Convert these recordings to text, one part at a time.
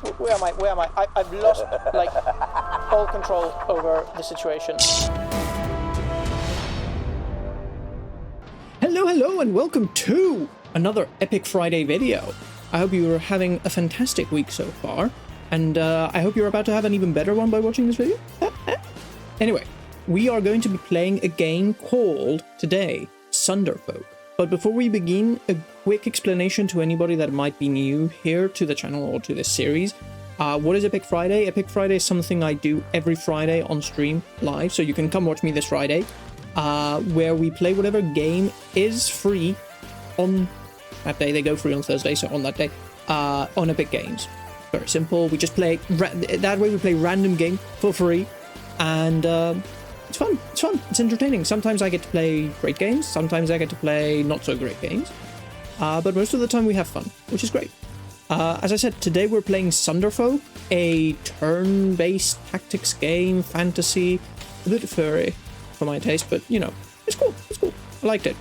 Where am I? Where am I? I've lost, like, all control over the situation. Hello, and welcome to another Epic Friday video. I hope you are having a fantastic week so far, and I hope you're about to have an even better one by watching this video. Anyway, we are going to be playing a game called, today, Sunderfolk. But before we begin, a quick explanation to anybody that might be new here to the channel or to this series. What is Epic Friday? Epic Friday is something I do every Friday on stream live, so you can come watch me this Friday, where we play whatever game is free on that day. They go free on Thursday, so on that day, on Epic Games. Very simple. We just play, that way we play random game for free, and it's fun, it's entertaining. Sometimes I get to play great games, sometimes I get to play not so great games, but most of the time we have fun, which is great. As I said, today we're playing Sunderfolk, a turn-based tactics game, fantasy, a bit furry for my taste, but you know, it's cool, I liked it.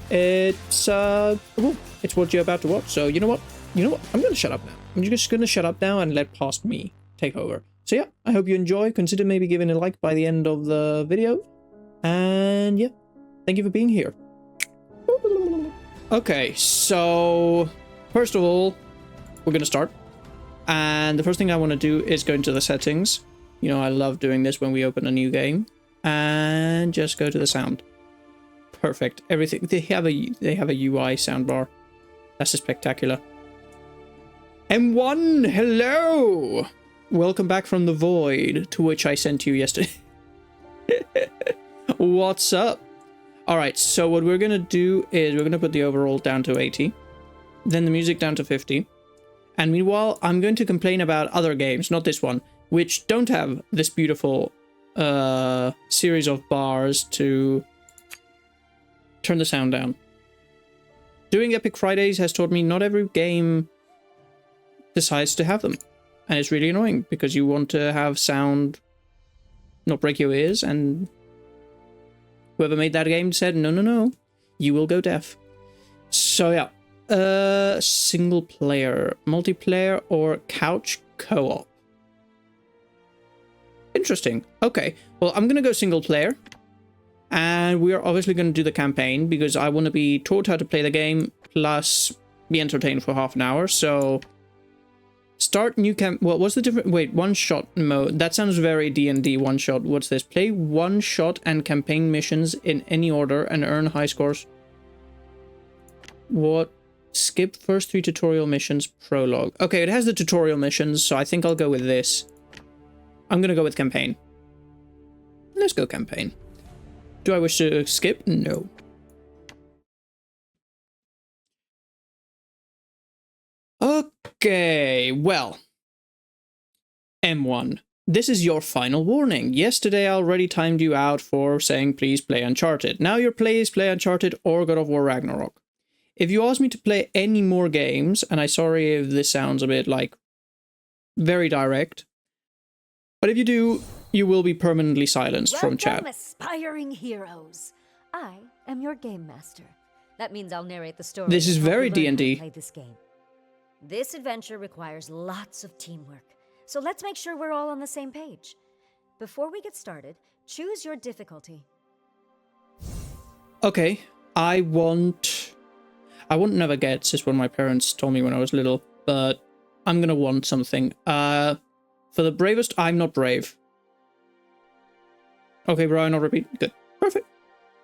It's what you're about to watch, so you know what, I'm gonna shut up now. I'm just gonna shut up now and let past me take over. So yeah, I hope you enjoy. Consider maybe giving a like by the end of the video. And yeah, thank you for being here. Okay, so first of all, we're gonna start. And the first thing I want to do is go into the settings. You know, I love doing this when we open a new game. And just go to the sound. Perfect. Everything. They have a UI soundbar. That's spectacular. M1, hello! Welcome back from the void to which I sent you yesterday. What's up? Alright, so what we're going to do is we're going to put the overall down to 80. Then the music down to 50. And meanwhile, I'm going to complain about other games, not this one, which don't have this beautiful series of bars to turn the sound down. Doing Epic Fridays has taught me not every game decides to have them. And it's really annoying because you want to have sound not break your ears, and whoever made that game said, no, you will go deaf. So yeah, single player, multiplayer, or couch co-op. Interesting. Okay, well, I'm gonna go single player, and we are obviously going to do the campaign because I want to be taught how to play the game plus be entertained for half an hour. So start new well, what's the difference? Wait, one shot mode. That sounds very D&D. One shot. What's this? Play one shot and campaign missions in any order and earn high scores. What? Skip first 3 tutorial missions. Prologue. Okay, it has the tutorial missions, so I think I'll go with this. I'm gonna go with campaign. Let's go campaign. Do I wish to skip? No. Okay, well, M1, this is your final warning. Yesterday I already timed you out for saying please play Uncharted. Now your please play Uncharted or God of War Ragnarok. If you ask me to play any more games, and I'm sorry if this sounds a bit like very direct, but if you do, you will be permanently silenced from chat. Welcome, aspiring heroes. I am your game master. That means I'll narrate the story. This is very D&D. D&D. Play this game. This adventure requires lots of teamwork, so let's make sure we're all on the same page. Before we get started, choose your difficulty. Okay, I want never gets is what my parents told me when I was little, but I'm gonna want something. For the bravest, I'm not brave. Okay, Brian, I'll repeat. Good. Perfect.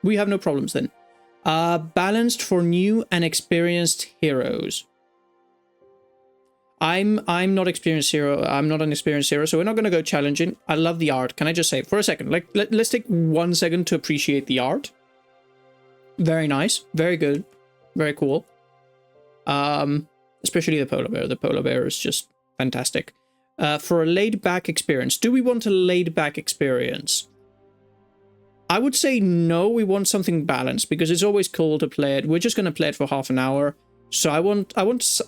We have no problems then. Balanced for new and experienced heroes. I'm not experienced hero. I'm not an experienced hero, so we're not going to go challenging. I love the art. Can I just say, for a second, like, let's take 1 second to appreciate the art. Very nice. Very good. Very cool. Especially the polar bear. The polar bear is just fantastic. For a laid-back experience. Do we want a laid-back experience? I would say no, we want something balanced, because it's always cool to play it. We're just going to play it for half an hour. So I want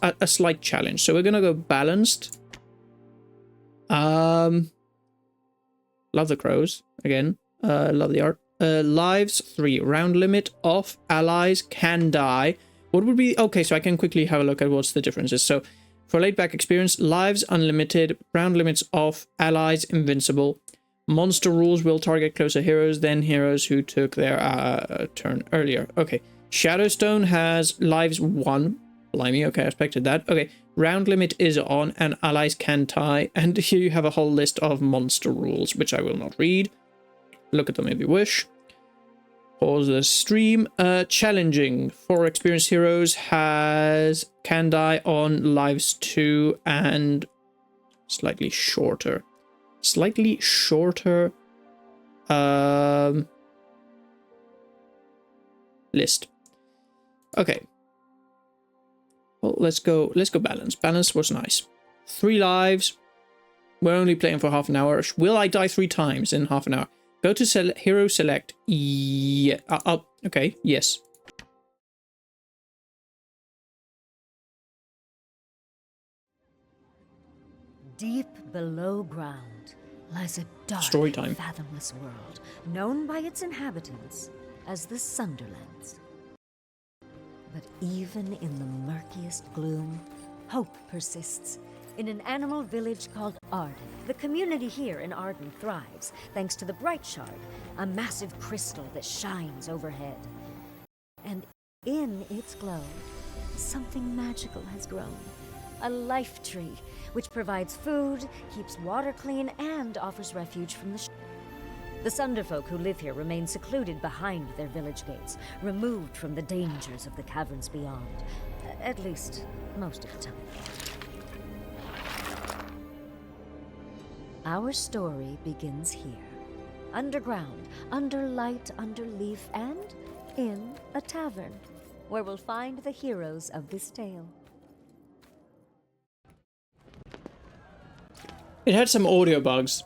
a slight challenge. So we're going to go balanced. Love the crows, again. Love the art. Lives 3. Round limit off. Allies can die. What would be... Okay, so I can quickly have a look at what's the differences. So For laid back experience, lives unlimited, round limits off, allies invincible. Monster rules will target closer heroes than heroes who took their turn earlier. Okay. Shadowstone has lives 1. Blimey, okay, I expected that. Okay, round limit is on and allies can tie. And here you have a whole list of monster rules, which I will not read. Look at them if you wish. Pause the stream. Challenging for experienced heroes can die on lives 2 and slightly shorter. List. Okay. Well, let's go balance. Balance was nice. 3 lives. We're only playing for half an hour. Will I die 3 times in half an hour? Go to hero select. Yeah. Okay. Yes. Deep below ground lies a dark, Story time. fathomless world known by its inhabitants as the Sunderlands. But even in the murkiest gloom, hope persists. In an animal village called Arden. The community here in Arden thrives thanks to the Bright Shard, a massive crystal that shines overhead. And in its glow, something magical has grown. A life tree, which provides food, keeps water clean, and offers refuge from the Sunderfolk who live here remain secluded behind their village gates, removed from the dangers of the caverns beyond. At least, most of the time. Our story begins here. Underground, under light, under leaf, and in a tavern, where we'll find the heroes of this tale. It had some audio bugs.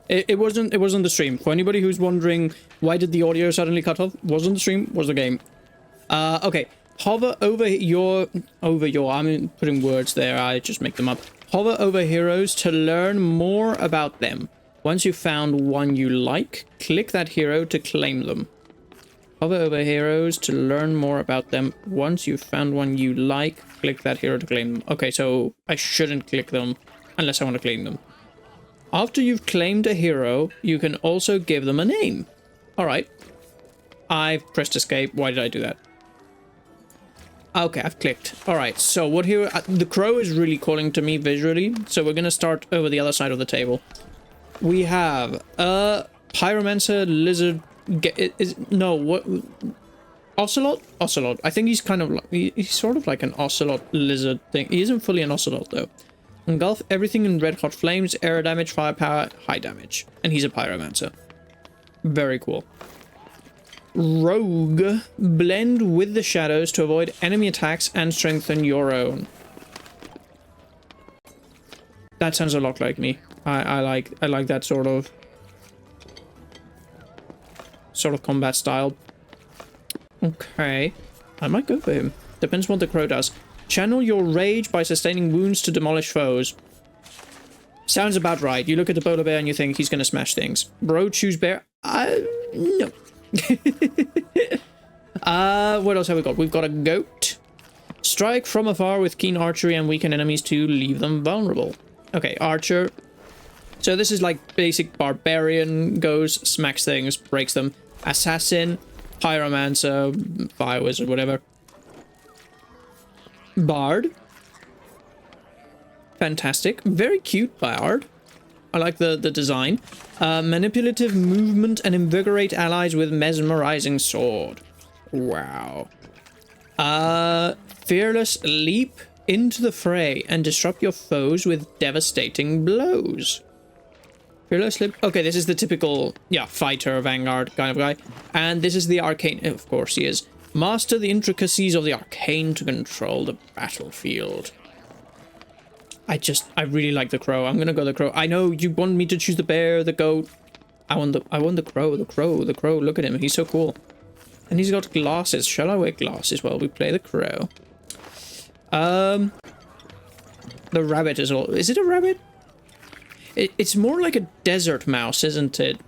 It wasn't the stream. For anybody who's wondering why did the audio suddenly cut off, wasn't the stream, was the game. Okay. Hover over your I'm putting words there, I just make them up. Hover over heroes to learn more about them. Once you've found one you like, click that hero to claim them. Hover over heroes to learn more about them. Once you've found one you like, click that hero to claim them. Okay, so I shouldn't click them unless I want to claim them. After you've claimed a hero, you can also give them a name. Alright. I've pressed escape. Why did I do that? Okay, I've clicked. Alright, so what here... the crow is really calling to me visually, so we're gonna start over the other side of the table. We have a pyromancer, lizard... what... Ocelot? Ocelot. I think he's kind of like... He's sort of like an ocelot lizard thing. He isn't fully an ocelot, though. Engulf everything in red hot flames, air damage, firepower, high damage. And he's a pyromancer. Very cool. Rogue. Blend with the shadows to avoid enemy attacks and strengthen your own. That sounds a lot like me. I like that sort of combat style. Okay. I might go for him. Depends what the crow does. Channel your rage by sustaining wounds to demolish foes. Sounds about right. You look at the polar bear and you think he's gonna smash things. Bro, choose bear. No. What else have we got? We've got a goat. Strike from afar with keen archery and weaken enemies to leave them vulnerable. Okay, archer. So this is like basic barbarian. Goes, smacks things, breaks them. Assassin, pyromancer, fire wizard, whatever. Bard. Fantastic. Very cute bard. I like the design. Manipulative movement and invigorate allies with mesmerizing sword. Wow. Fearless leap into the fray and disrupt your foes with devastating blows. Fearless leap. Okay, this is the typical, fighter, vanguard kind of guy. And this is the arcane. Of course he is. Master the intricacies of the arcane to control the battlefield. I really like the crow. I'm gonna go the crow. I know you want me to choose the bear, the goat. I want the crow, the crow. Look at him. He's so cool. And he's got glasses. Shall I wear glasses while we play the crow? The rabbit is all... Is it a rabbit? It's more like a desert mouse, isn't it?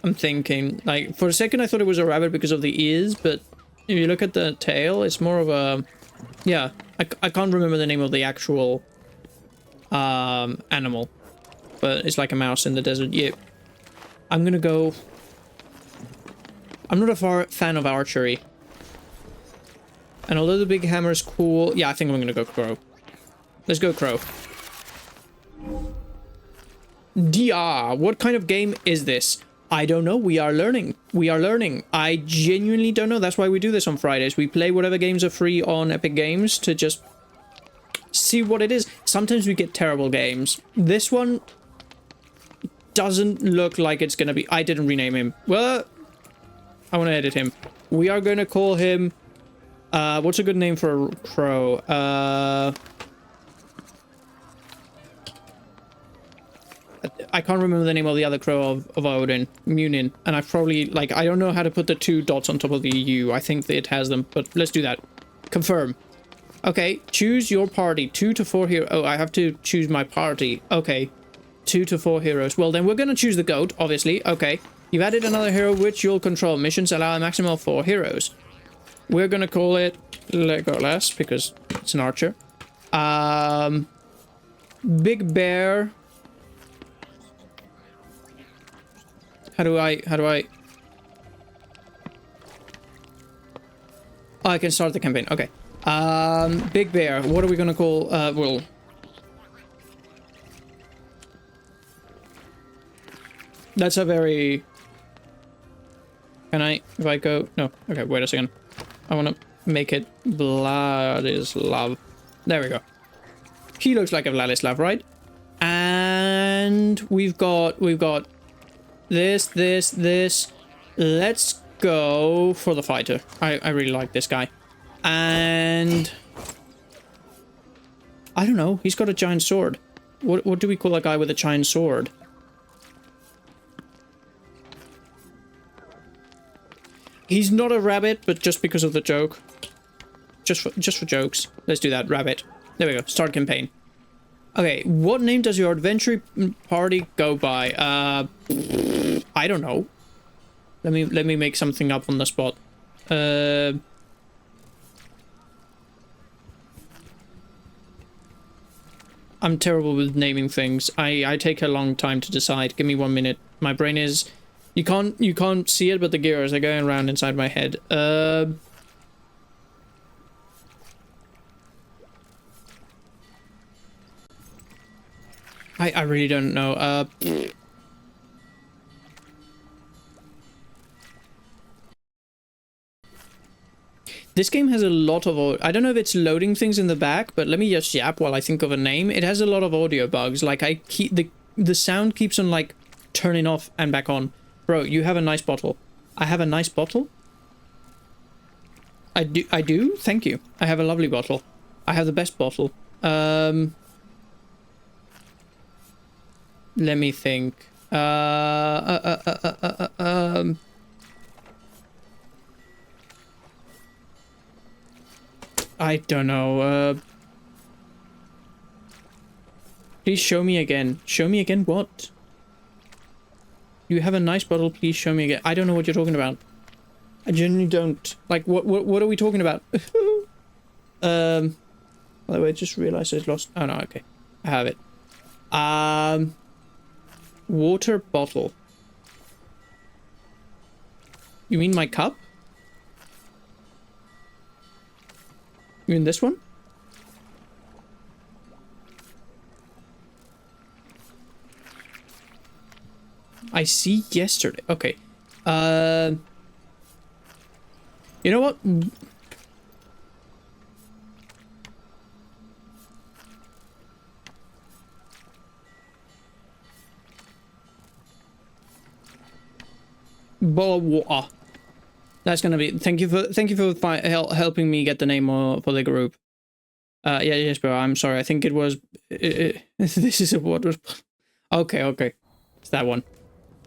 I'm thinking. Like, for a second I thought it was a rabbit because of the ears, but if you look at the tail, it's more of a Yeah, I can't remember the name of the actual animal, but it's like a mouse in the desert. Yeah, I'm gonna go. I'm not a fan of archery, and although the big hammer is cool, yeah, I think I'm gonna go crow. Let's go crow. DR, what kind of game is this? I don't know. We are learning. We are learning. I genuinely don't know. That's why we do this on Fridays. We play whatever games are free on Epic Games to just see what it is. Sometimes we get terrible games. This one doesn't look like it's gonna be... I didn't rename him. Well, I want to edit him. We are going to call him... what's a good name for a crow? I can't remember the name of the other crow of Odin. Munin. And I probably, like, I don't know how to put the 2 dots on top of the U. I think that it has them, but let's do that. Confirm. Okay, choose your party. 2 to 4 heroes. Oh, I have to choose my party. Okay. 2 to 4 heroes. Well, then we're gonna choose the goat, obviously. Okay. You've added another hero which you'll control. Missions allow a maximum of 4 heroes. We're gonna call it Legolas, because it's an archer. Big Bear... How do I... Oh, I can start the campaign. Okay. Big Bear. What are we gonna call... well... That's a very... Can I... If I go... No. Okay, wait a second. I want to make it Vladislav. There we go. He looks like a Vladislav, right? And we've got... This. Let's go for the fighter. I really like this guy. And... I don't know. He's got a giant sword. What do we call a guy with a giant sword? He's not a rabbit, but just because of the joke. Just for jokes. Let's do that. Rabbit. There we go. Start campaign. Okay, what name does your adventure party go by? I don't know. Let me make something up on the spot. I'm terrible with naming things. I take a long time to decide. Give me 1 minute. My brain is... You can't see it, but the gears are going around inside my head. I really don't know. This game has a lot of... I don't know if it's loading things in the back, but let me just yap while I think of a name. It has a lot of audio bugs. Like, the sound keeps on, like, turning off and back on. Bro, you have a nice bottle. I have a nice bottle? I do? Thank you. I have a lovely bottle. I have the best bottle. Let me think. I don't know. Please show me again. Show me again what? You have a nice bottle, please show me again. I don't know what you're talking about. I genuinely don't. Like, what are we talking about? By the way, I just realized I lost... Oh, no, okay. I have it. Water bottle. You mean my cup? You mean this one? I see yesterday. Okay. You know what? Water. That's gonna be. Thank you for helping me get the name for the group. Yeah, yes, bro. I'm sorry. I think it was. This is what was. Okay. It's that one.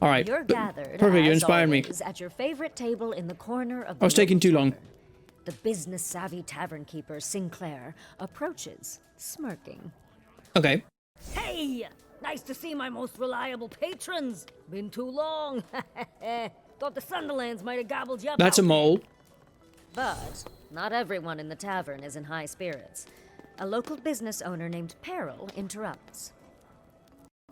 All right. You're gathered. Perfect. You inspired me. At your favorite table in the corner of the I was taking too long. The business-savvy tavern keeper Sinclair approaches, smirking. Okay. Hey! Nice to see my most reliable patrons. Been too long. Thought the Sunderlands might have gobbled you up. That's a mole. But not everyone in the tavern is in high spirits. A local business owner named Peril interrupts.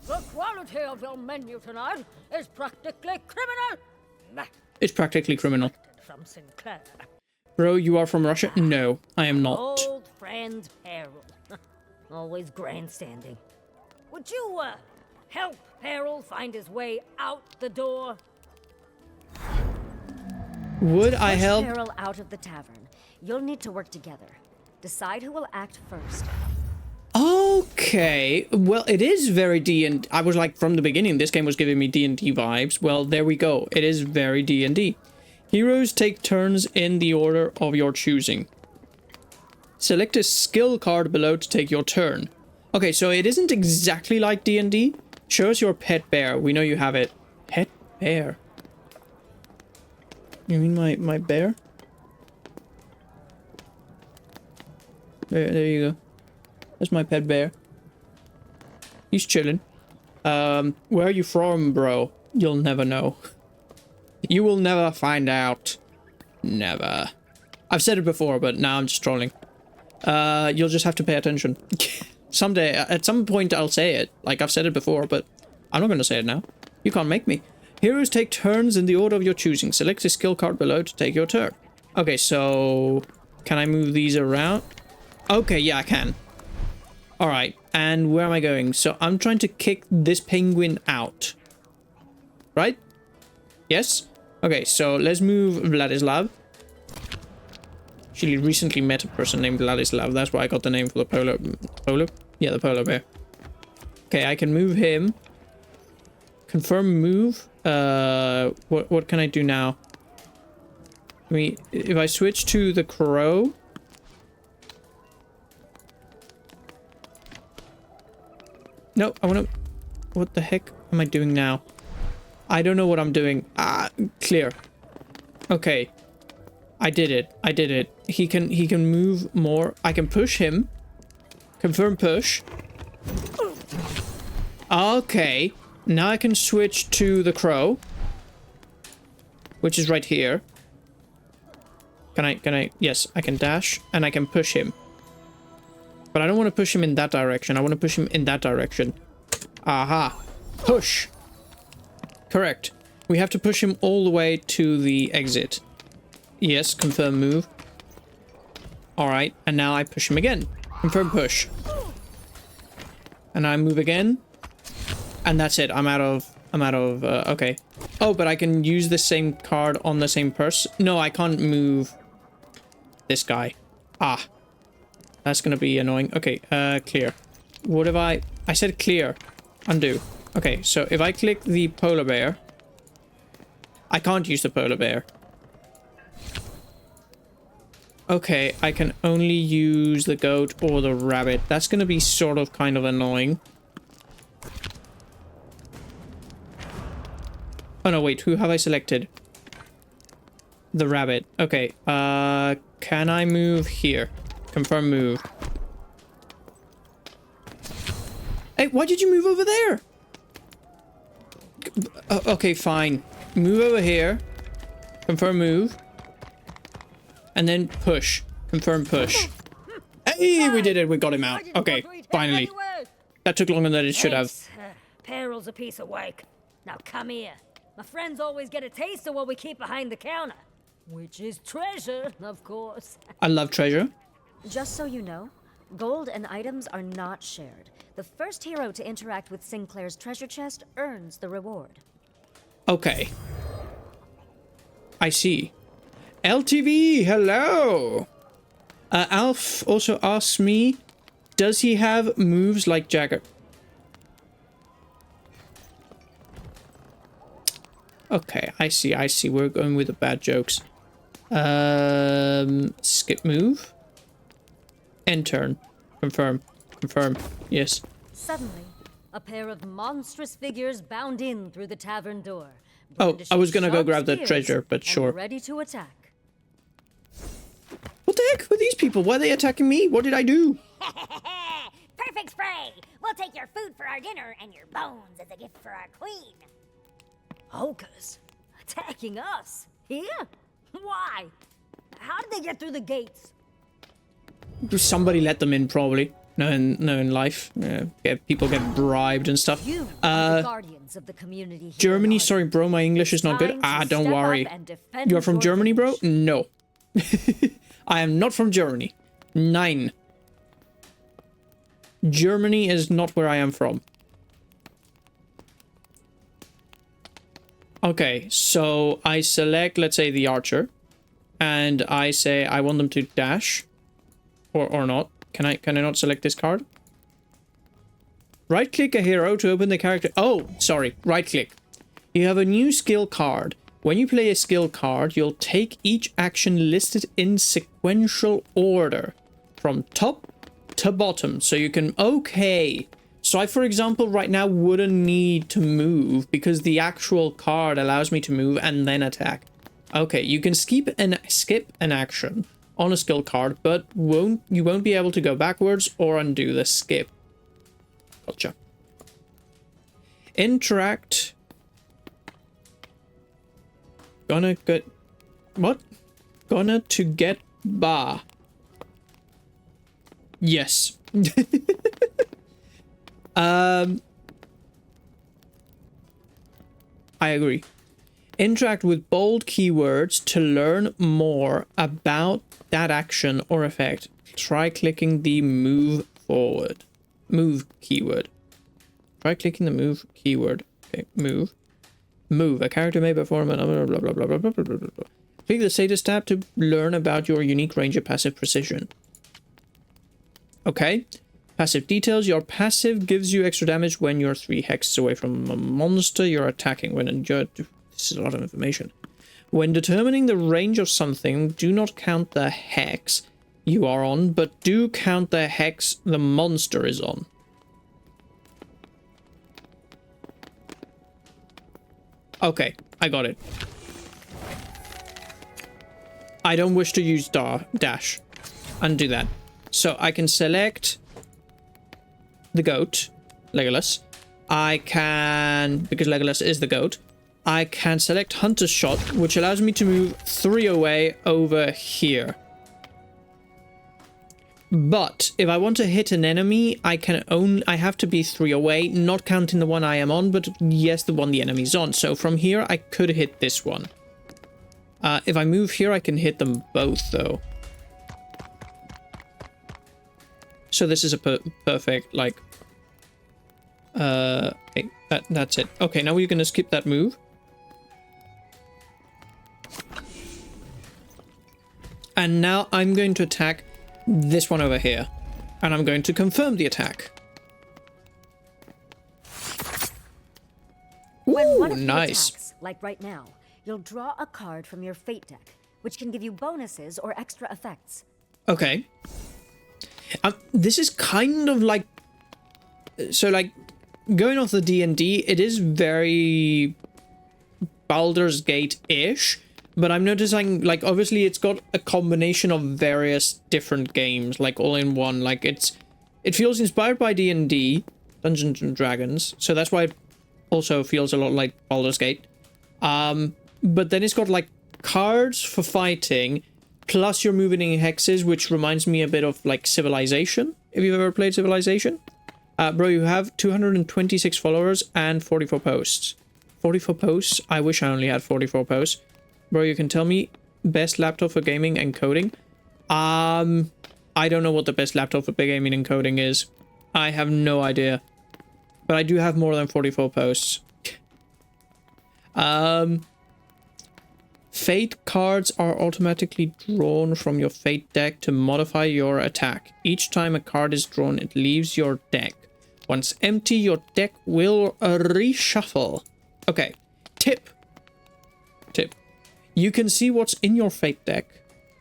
The quality of your menu tonight is practically criminal. Nah, It's practically criminal. from Sinclair. Bro, you are from Russia? No, I am not. Old friend Peril. Always grandstanding. Would you, help Peril find his way out the door? Would I Push help? Peril out of the tavern. You'll need to work together. Decide who will act first. Okay, well, it is very D&D. I was like, from the beginning, this game was giving me D&D vibes. Well, there we go. It is very D&D. Heroes take turns in the order of your choosing. Select a skill card below to take your turn. Okay, so it isn't exactly like D&D. Show us your pet bear. We know you have it. Pet bear? You mean my bear? There you go. That's my pet bear. He's chilling. Where are you from, bro? You'll never know. You will never find out. Never. I've said it before, but now I'm just trolling. You'll just have to pay attention. Someday, at some point, I'll say it. Like, I've said it before, but I'm not going to say it now. You can't make me. Heroes take turns in the order of your choosing. Select a skill card below to take your turn. Okay, so... Can I move these around? Okay, yeah, I can. Alright, and where am I going? So I'm trying to kick this penguin out. Right? Yes? Okay, so let's move Vladislav. Actually, recently met a person named Vladislav. That's why I got the name for the polo. Yeah, the polar bear. Okay, I can move him. Confirm move. What can I do now? I mean, if I switch to the crow... No, I want to... What the heck am I doing now? I don't know what I'm doing. Ah, clear. Okay. I did it. I did it. He can move more. I can push him. Confirm push. Okay. Now I can switch to the crow. Which is right here. Can I... Yes, I can dash. And I can push him. But I don't want to push him in that direction. I want to push him in that direction. Aha. Push. Correct. We have to push him all the way to the exit. Yes, confirm move. Alright, and now I push him again. Confirm push. And I move again. And that's it. I'm out of, okay. Oh, but I can use the same card on the same person. No, I can't move this guy. Ah. That's gonna be annoying. Okay, clear. What if I said clear. Undo. Okay, so if I click the polar bear... I can't use the polar bear. Okay, I can only use the goat or the rabbit. That's gonna be sort of kind of annoying. Oh no, wait, who have I selected? The rabbit. Okay, can I move here? Confirm move. Hey, why did you move over there? Okay, fine. Move over here. Confirm move. And then push. Confirm push. Hey, we did it. We got him out. Okay, finally. That took longer than it should have. Peril's a piece of work. Now come here. My friends always get a taste of what we keep behind the counter. Which is treasure, of course. I love treasure. Just so you know, gold and items are not shared. The first hero to interact with Sinclair's treasure chest earns the reward. Okay. I see. LTV, hello! Alf also asks me, does he have moves like Jagger? Okay, I see. We're going with the bad jokes. Skip move. End turn. Confirm. Confirm. Yes. Suddenly, a pair of monstrous figures bound in through the tavern door. Oh, I was gonna go sharp grab the spears treasure, but and sure. ready to attack. What the heck with these people? Why are they attacking me? What did I do? Perfect spray! We'll take your food for our dinner and your bones as a gift for our queen. Hokers? Attacking us? Here? Why? How did they get through the gates? Somebody let them in, probably. No, in life. Yeah, people get bribed and stuff. You are the guardians of the community here Germany, in sorry, bro, my English is not good. Time to Don't step worry. up and defend You're from your Germany, bro? village. No. I am not from Germany. 9. Germany is not where I am from. Okay, so I select, let's say, the archer. And I say I want them to dash. Or not. Can I not select this card? Right-click a hero to open the character. Oh, sorry. Right-click. You have a new skill card. When you play a skill card, you'll take each action listed in sequential order. From top to bottom. So you can... Okay. So I, for example, right now wouldn't need to move because the actual card allows me to move and then attack. Okay, you can skip an action on a skill card, but you won't be able to go backwards or undo the skip. Gotcha. Interact. Gonna get... What? Gonna to get bar. Yes. I agree. Interact with bold keywords to learn more about that action or effect. Try clicking the move forward. Move keyword. Try clicking the move keyword. Okay, move. Move. A character may perform another blah blah blah blah blah blah blah blah. Click the status tab to learn about your unique range of passive precision. Okay. Passive details. Your passive gives you extra damage when you're 3 hexes away from a monster you're attacking. This is a lot of information. When determining the range of something, do not count the hex you are on, but do count the hex the monster is on. Okay, I got it. I don't wish to use dash. Undo that. So I can select the goat, Legolas. I can, because Legolas is the goat, I can select Hunter's Shot, which allows me to move 3 away over here. But if I want to hit an enemy, I have to be 3 away, not counting the one I am on, but yes, the one the enemy's on. So from here, I could hit this one. If I move here, I can hit them both, though. So this is a perfect, like... okay, that's it. Okay, now we're going to skip that move. And now I'm going to attack this one over here. And I'm going to confirm the attack. When one Ooh, of you nice. attacks, like right now, you'll draw a card from your fate deck, which can give you bonuses or extra effects. Okay. This is kind of like... So, like, going off the D&D, it is very Baldur's Gate-ish. But I'm noticing, like, obviously it's got a combination of various different games, like, all in one. Like, it feels inspired by D&D, Dungeons and Dragons, so that's why it also feels a lot like Baldur's Gate. But then it's got, like, cards for fighting, plus you're moving in hexes, which reminds me a bit of, like, Civilization, if you've ever played Civilization. Bro, you have 226 followers and 44 posts. 44 posts? I wish I only had 44 posts. Bro, you can tell me best laptop for gaming and coding? I don't know what the best laptop for gaming and coding is. I have no idea. But I do have more than 44 posts. Fate cards are automatically drawn from your fate deck to modify your attack. Each time a card is drawn, it leaves your deck. Once empty, your deck will reshuffle. Okay. Tip. You can see what's in your fate deck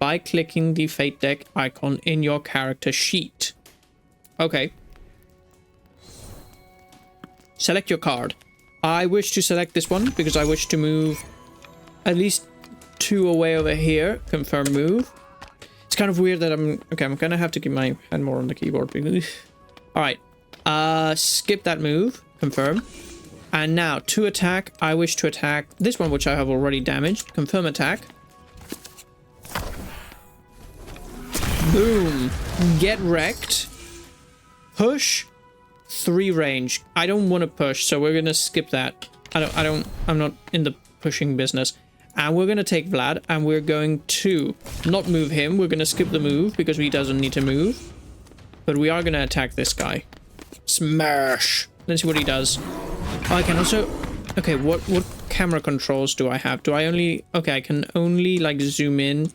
by clicking the fate deck icon in your character sheet. Okay. Select your card. I wish to select this one because I wish to move at least 2 away over here. Confirm move. It's kind of weird that I'm gonna have to keep my hand more on the keyboard. Alright. Skip that move. Confirm. And now, to attack, I wish to attack this one, which I have already damaged. Confirm attack. Boom. Get wrecked. Push. 3 range. I don't want to push, so we're gonna skip that. I'm not in the pushing business. And we're gonna take Vlad, and we're going to not move him. We're gonna skip the move because he doesn't need to move. But we are gonna attack this guy. Smash. Let's see what he does. Oh, I can also... Okay, what camera controls do I have? Do I only... Okay, I can only, like, zoom in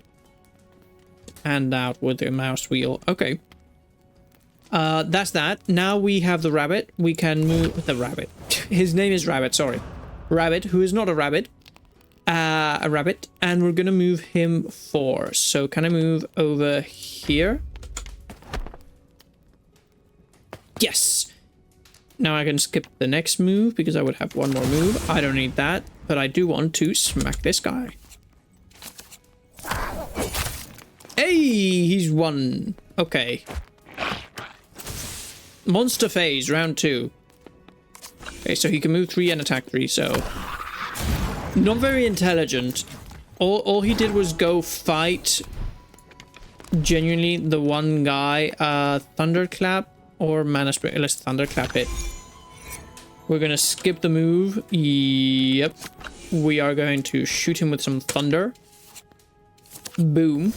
and out with the mouse wheel. Okay. That's that. Now we have the rabbit. We can move... The rabbit. His name is Rabbit, sorry. Rabbit, who is not a rabbit. A rabbit. And we're gonna move him 4. So can I move over here? Yes! Now I can skip the next move because I would have one more move. I don't need that, but I do want to smack this guy. Hey, he's won. Okay. Monster phase, round 2. Okay, so he can move 3 and attack 3, so... Not very intelligent. All he did was go fight... Genuinely, the one guy, Thunderclap or Mana Spray. Let's Thunderclap it. We're gonna skip the move. Yep. We are going to shoot him with some thunder. Boom.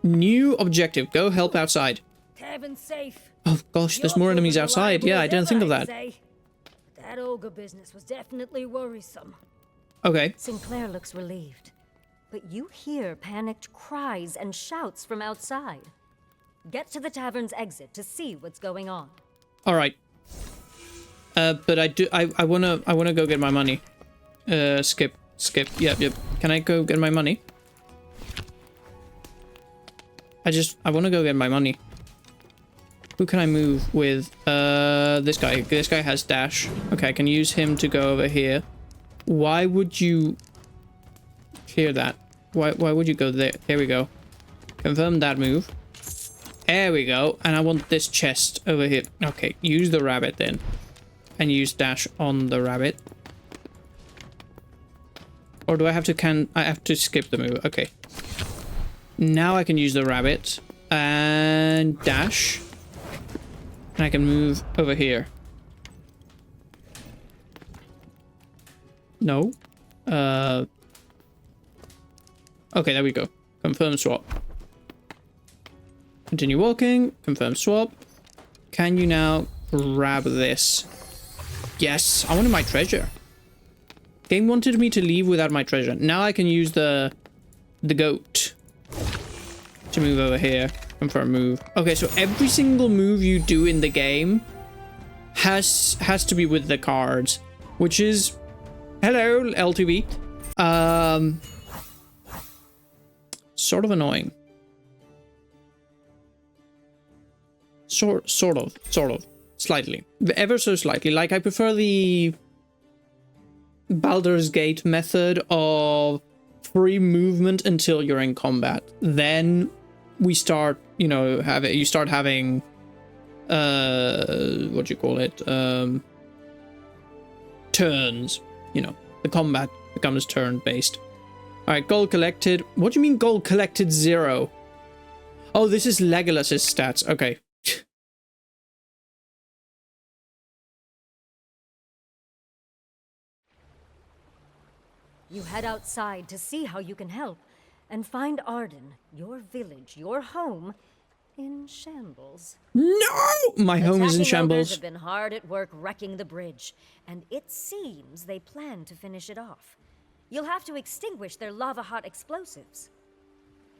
New objective. Go help outside. Cabin's safe. Oh gosh, there's more enemies outside. Yeah, I didn't think of that. That ogre business was definitely worrisome. Okay. Sinclair looks relieved, but you hear panicked cries and shouts from outside. Get to the tavern's exit to see what's going on. All right. But I wanna go get my money. Skip. Yep. Can I go get my money? I wanna go get my money. Who can I move with? This guy. This guy has dash. Okay, I can use him to go over here. Why would you clear that? Why would you go there? There we go. Confirm that move. There we go. And I want this chest over here. Okay, use the rabbit then. And use dash on the rabbit. Or do I have to I have to skip the move. Okay. Now I can use the rabbit. And dash. And I can move over here. No. Okay, there we go. Confirm swap. Continue walking. Confirm swap. Can you now grab this? Yes, I wanted my treasure. Game wanted me to leave without my treasure. Now I can use the goat to move over here. Confirm move. Okay, so every single move you do in the game has to be with the cards, which is... Hello, LTV. Sort of annoying. Sort of. Slightly. Ever so slightly. Like, I prefer the Baldur's Gate method of free movement until you're in combat. Then we start, you know, you start having, what do you call it? Turns. You know, the combat becomes turn-based. Alright, gold collected. What do you mean gold collected 0? Oh, this is Legolas's stats. Okay. You head outside to see how you can help and find Arden, your village, your home, in shambles. No! My home is in Attacking shambles. ogres have been hard at work wrecking the bridge, and it seems they plan to finish it off. You'll have to extinguish their lava-hot explosives.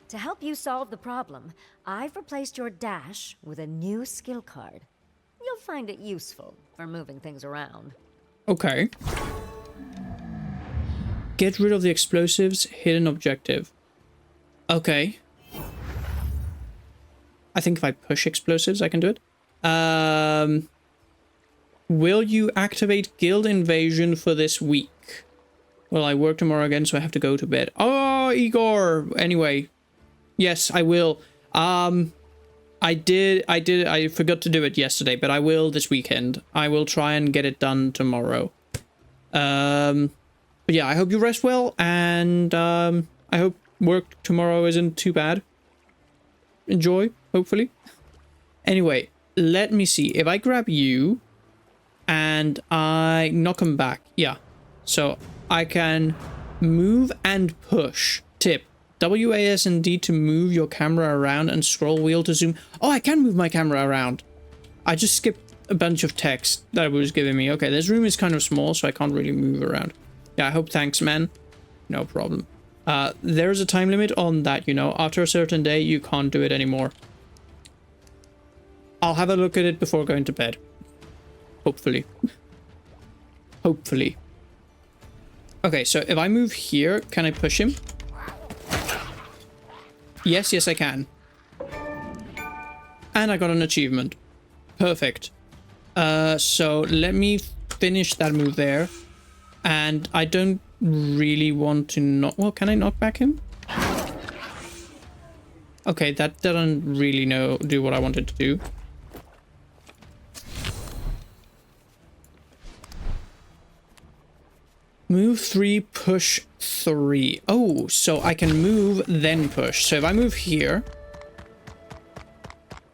To help you solve the problem, I've replaced your dash with a new skill card. You'll find it useful for moving things around. Okay. Get rid of the explosives, hidden objective. Okay. I think if I push explosives, I can do it. Will you activate guild invasion for this week? Well, I work tomorrow again, so I have to go to bed. Oh, Igor! Anyway. Yes, I will. I forgot to do it yesterday, but I will this weekend. I will try and get it done tomorrow. But But yeah, I hope you rest well, and I hope work tomorrow isn't too bad. Enjoy, hopefully. Anyway, let me see. If I grab you and I knock him back. Yeah. So I can move and push. Tip. WAS and D to move your camera around and scroll wheel to zoom. Oh, I can move my camera around. I just skipped a bunch of text that it was giving me. Okay, this room is kind of small, so I can't really move around. Yeah, I hope. Thanks, man. No problem. There's a time limit on that, you know. After a certain day, you can't do it anymore. I'll have a look at it before going to bed. Hopefully. Hopefully. Okay, so if I move here, can I push him? Yes, yes, I can. And I got an achievement. Perfect. So let me finish that move there. And I don't really want to knock... Well, can I knock back him? Okay, that doesn't really do what I wanted to do. Move 3, push 3. Oh, so I can move, then push. So if I move here...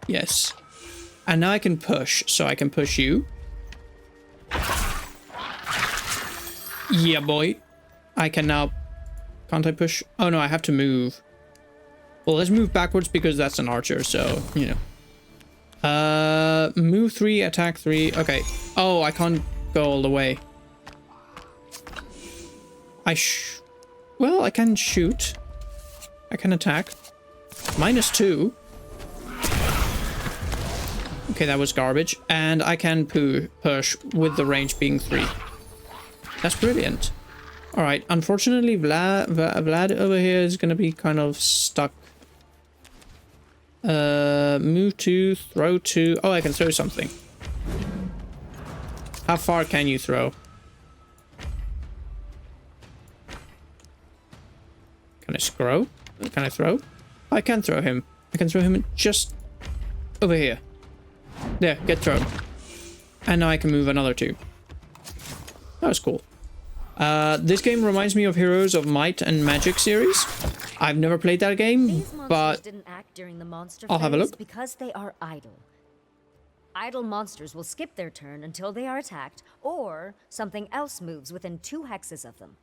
Yes. And now I can push. So I can push you. Yeah, boy. I can now... Can't I push? Oh, no, I have to move. Well, let's move backwards because that's an archer, so, you know. Move 3, attack 3. Okay. Oh, I can't go all the way. Well, I can shoot. I can attack. -2. Okay, that was garbage. And I can push with the range being 3. That's brilliant. Alright, unfortunately, Vlad over here is going to be kind of stuck. Move 2, throw 2. Oh, I can throw something. How far can you throw? Can I scroll? Can I throw? I can throw him. I can throw him just over here. There, get thrown. And now I can move another 2. That was cool. This game reminds me of Heroes of Might and Magic series. I've never played that game, but didn't act during the monster I'll have a phase look. because they are idle. Idle monsters will skip their turn until they are attacked, or something else moves within 2 hexes of them.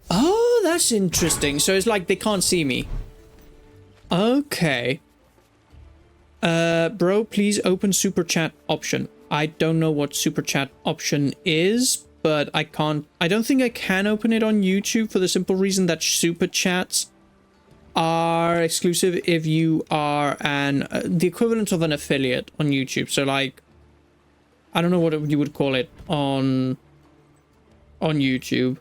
Oh, that's interesting. So it's like they can't see me. Okay. Bro, please open super chat option. I don't know what super chat option is, but I don't think I can open it on YouTube for the simple reason that super chats are exclusive if you are the equivalent of an affiliate on YouTube. So like, I don't know what you would call it on YouTube.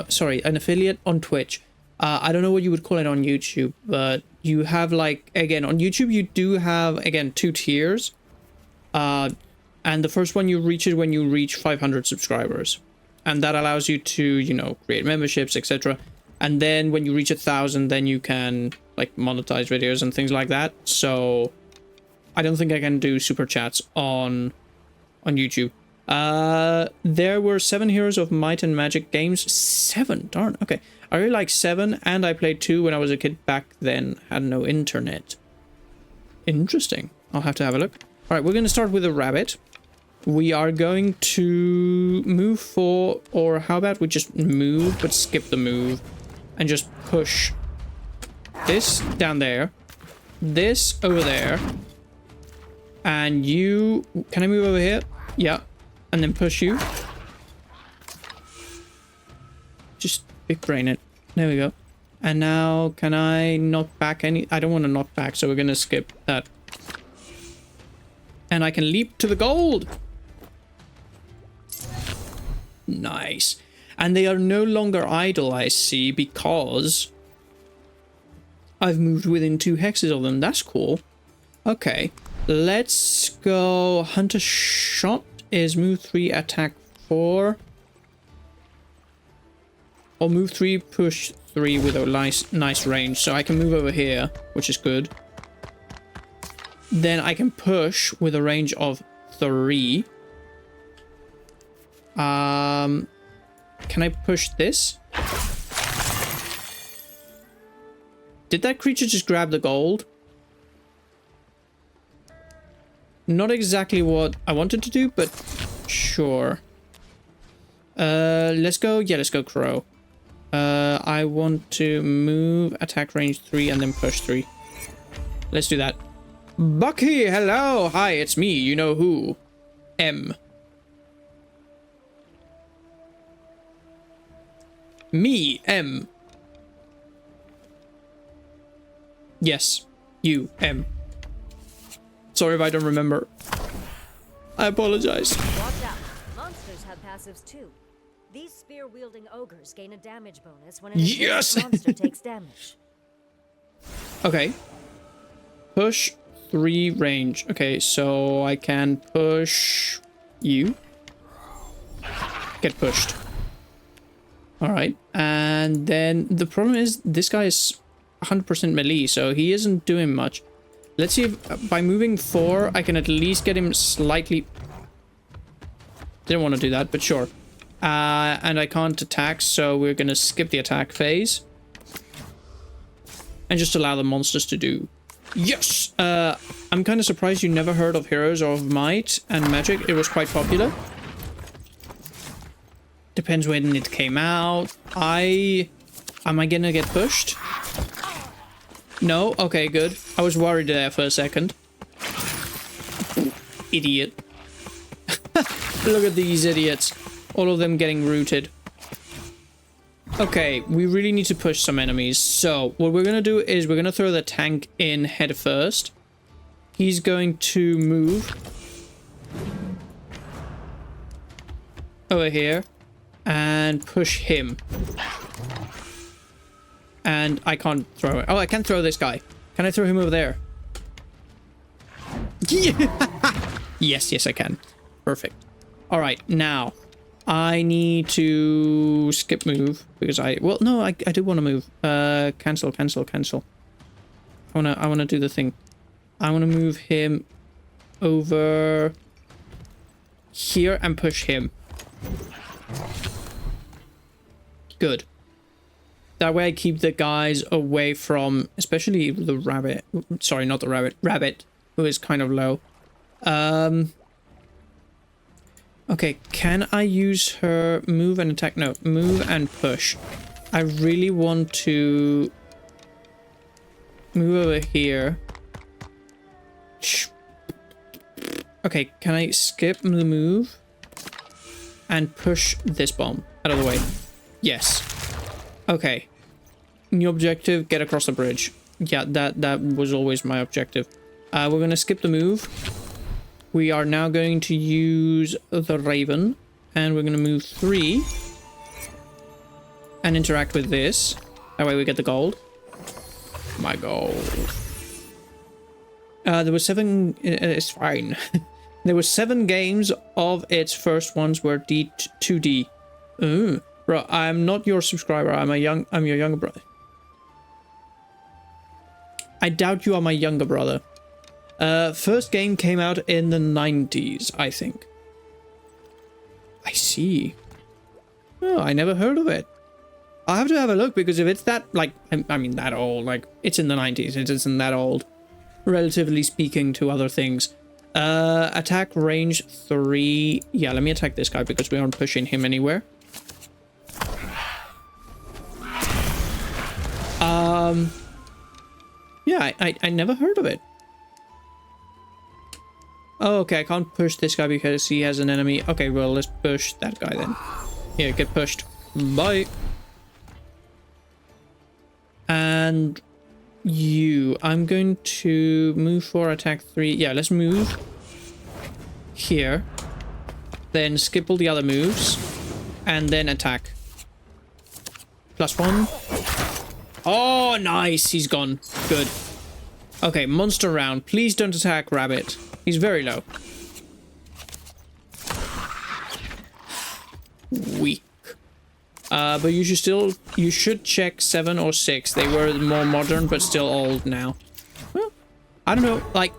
Sorry, an affiliate on Twitch. I don't know what you would call it on YouTube, but you have like, again, on YouTube, you do have, again, 2 tiers. And the first one you reach is when you reach 500 subscribers. And that allows you to, you know, create memberships, etc. And then when you reach 1,000, then you can like monetize videos and things like that. So I don't think I can do super chats on YouTube. There were 7 Heroes of Might and Magic games. 7, darn. Okay, I really like 7, and I played 2 when I was a kid back then. Had no internet. Interesting. I'll have to have a look. All right, we're going to start with a rabbit. We are going to move 4, or how about we just move but skip the move and just push this down there, this over there, and you... Can I move over here? Yeah. And then push you. Just big brain it. There we go. And now, can I knock back any... I don't want to knock back, so we're going to skip that. And I can leap to the gold! Nice. And they are no longer idle, I see, because I've moved within 2 hexes of them. That's cool. Okay. Let's go... Hunter Shot is move 3, attack 4. Or move 3, push 3 with a nice range. So I can move over here, which is good. Then I can push with a range of 3. Can I push this? Did that creature just grab the gold? Not exactly what I wanted to do, but sure. Let's go. Yeah, let's go crow. I want to move attack range 3 and then push 3. Let's do that. Bucky, hello. Hi, it's me. You know who? M. Me, M. Yes, you, M. Sorry if I don't remember. I apologize. Watch out. Monsters have passives too. These spear-wielding ogres gain a damage bonus when an Yes! monster takes damage. Okay. Push 3 range. Okay, so I can push you. Get pushed. Alright, and then the problem is this guy is 100% melee, so he isn't doing much. Let's see if by moving 4, I can at least get him slightly... Didn't want to do that, but sure. And I can't attack, so we're going to skip the attack phase. And just allow the monsters to do. Yes! I'm kind of surprised you never heard of Heroes of Might and Magic. It was quite popular. Depends when it came out. Am I gonna get pushed? No? Okay, good. I was worried there for a second. Idiot. Look at these idiots. All of them getting rooted. Okay, we really need to push some enemies. So, what we're gonna do is we're gonna throw the tank in head first. He's going to move over here and push him. And I can't throw it. Oh, I can throw this guy. Can I throw him over there? Yeah. Yes, I can. Perfect. All right, now I need to skip move because I do want to move. Cancel. I wanna do the thing. I wanna move him over here and push him. Good. That way I keep the guys away from, especially the rabbit. Sorry, not the rabbit. Rabbit, who is kind of low. Okay, can I use her move and attack? No, move and push. I really want to move over here. Okay, can I skip the move and push this bomb out of the way? Yes. Okay. New objective, get across the bridge. Yeah, that was always my objective. We're gonna skip the move. We are now going to use the Raven, and we're gonna move 3 and interact with this. That way we get the gold. My gold. There were 7. It's fine. There were 7 games of its first ones were 2D. Ooh. Bro, I'm not your subscriber. I'm your younger brother. I doubt you are my younger brother. First game came out in the 90s, I think. I see. Oh, I never heard of it. I'll have to have a look because if it's that, like, I mean, that old, like, it's in the 90s. It isn't that old, relatively speaking to other things. Attack range 3. Yeah, let me attack this guy because we aren't pushing him anywhere. Yeah, I never heard of it. Oh, okay, I can't push this guy because he has an enemy. Okay, well, let's push that guy then. Here, get pushed. Bye. And you. I'm going to move for attack 3. Yeah, let's move here. Then skip all the other moves. And then attack. +1. Oh, nice. He's gone. Good. Okay, monster round. Please don't attack Rabbit. He's very low. Weak. But you should check 7 or 6. They were more modern, but still old now. Well, I don't know. Like,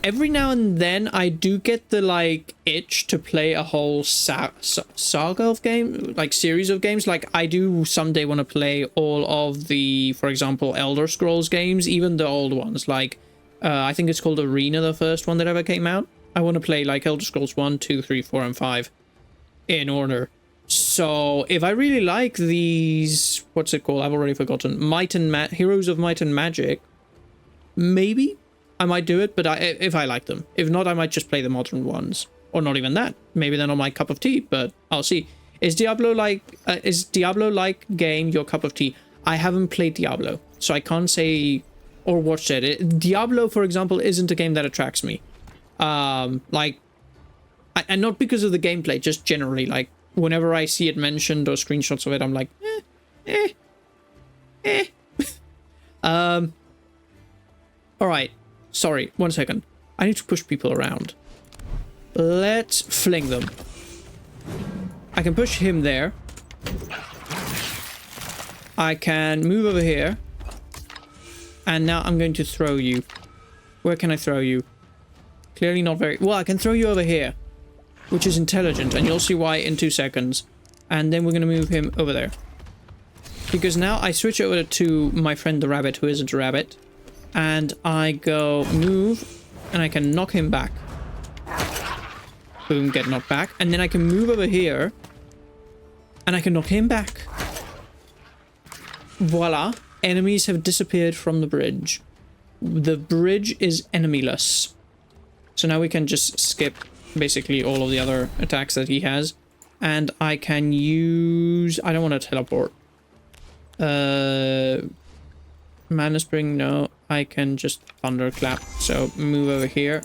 every now and then I do get the like itch to play a whole saga of game, like series of games. Like I do someday want to play all of the, for example, Elder Scrolls games, even the old ones. Like I think it's called Arena, the first one that ever came out. I want to play like Elder Scrolls 1, 2, 3, 4, and 5 in order. So if I really like these, what's it called? I've already forgotten. Heroes of Might and Magic, maybe I might do it, but if I like them. If not, I might just play the modern ones, or not even that. Maybe they're not my cup of tea, but I'll see. Is Diablo like game your cup of tea? I haven't played Diablo, so I can't say or watched it. Diablo, for example, isn't a game that attracts me. Like, and not because of the gameplay, just generally, like, whenever I see it mentioned or screenshots of it, I'm like, Alright, sorry, 1 second. I need to push people around. Let's fling them. I can push him there. I can move over here. And now I'm going to throw you. Where can I throw you? Clearly not very... Well, I can throw you over here, which is intelligent, and you'll see why in 2 seconds. And then we're going to move him over there. Because now I switch over to my friend the rabbit, who isn't a rabbit. And I go move, and I can knock him back. Boom, get knocked back. And then I can move over here, and I can knock him back. Voila. Enemies have disappeared from the bridge. The bridge is enemyless. So now we can just skip basically all of the other attacks that he has. And I can use... I don't want to teleport. Mana Spring, no. I can just Thunderclap. So move over here.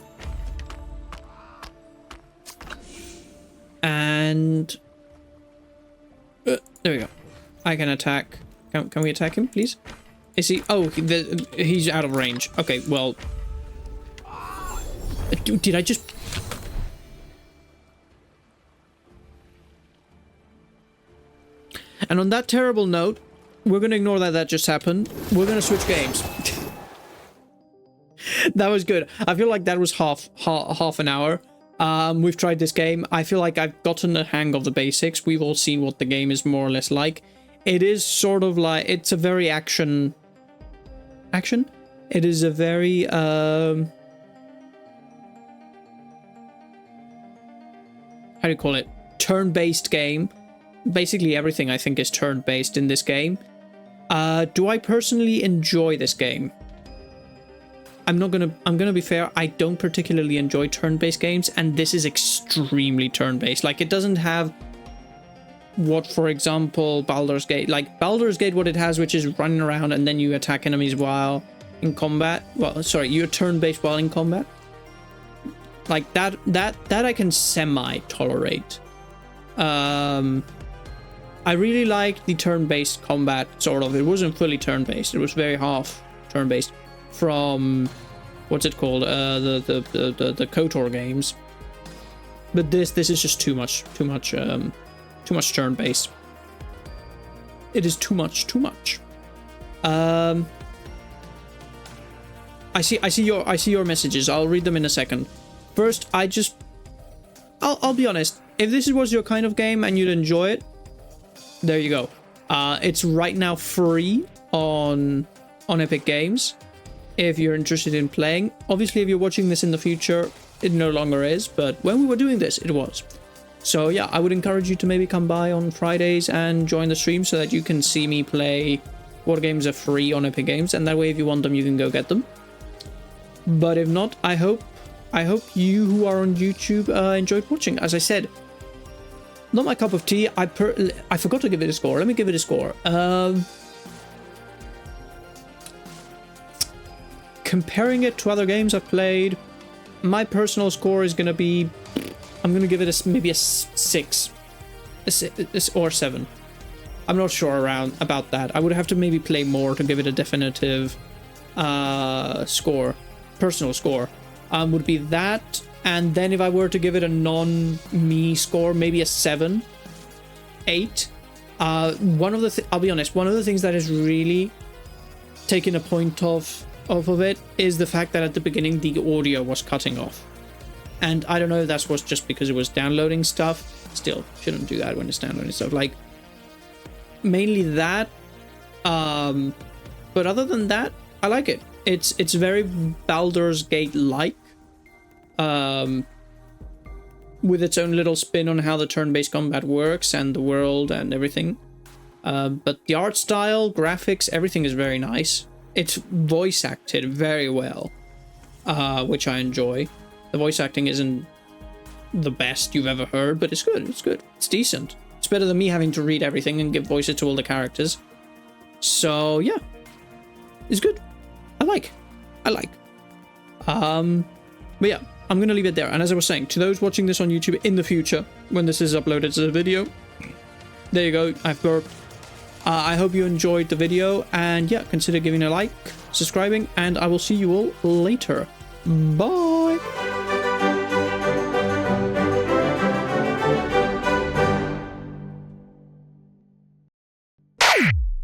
And... there we go. I can attack. Can we attack him, please? Is he... Oh, he's out of range. Okay, well... Did I just... And on that terrible note, we're going to ignore that just happened. We're going to switch games. That was good. I feel like that was half an hour. We've tried this game. I feel like I've gotten the hang of the basics. We've all seen what the game is more or less like. It is sort of like... It's a very action... Action? It is a very... How do you call it? Turn-based game. Basically everything I think is turn-based in this game. Do I personally enjoy this game? I'm gonna be fair, I don't particularly enjoy turn-based games, and this is extremely turn-based. Like, it doesn't have what, for example, Baldur's Gate. Like, Baldur's Gate, what it has, which is running around and then you attack enemies while in combat. Well, sorry, you're turn-based while in combat. Like, that I can semi-tolerate. I really liked the turn-based combat, sort of. It wasn't fully turn-based. It was very half turn-based from, what's it called? The KOTOR games. But this is just too much turn-based. It is too much. I see your messages. I'll read them in a second. First, I'll be honest. If this was your kind of game and you'd enjoy it, there you go. It's right now free on Epic Games if you're interested in playing. Obviously, if you're watching this in the future, it no longer is, but when we were doing this, it was. So yeah, I would encourage you to maybe come by on Fridays and join the stream so that you can see me play what games are free on Epic Games, and that way if you want them, you can go get them. But if not, I hope you who are on YouTube enjoyed watching. As I said, not my cup of tea. I forgot to give it a score. Let me give it a score. Comparing it to other games I've played, my personal score is going to be... I'm going to give it maybe a 6. Or 7. I'm not sure about that. I would have to maybe play more to give it a definitive score. Personal score. Would be that... And then if I were to give it a non-me score, maybe a 7, 8. I'll be honest, one of the things that has really taken a point of off of it is the fact that at the beginning the audio was cutting off. And I don't know if that was just because it was downloading stuff. Still, shouldn't do that when it's downloading stuff. Like, mainly that. But other than that, I like it. It's very Baldur's Gate-like. With its own little spin on how the turn-based combat works and the world and everything. But the art style, graphics, everything is very nice. It's voice acted very well, which I enjoy. The voice acting isn't the best you've ever heard, but it's good. It's good. It's decent. It's better than me having to read everything and give voices to all the characters. So yeah, it's good. I like. But yeah, I'm gonna leave it there. And as I was saying, to those watching this on YouTube in the future, when this is uploaded as a video, there you go. I've burped. I hope you enjoyed the video, and yeah, consider giving a like, subscribing, and I will see you all later. Bye.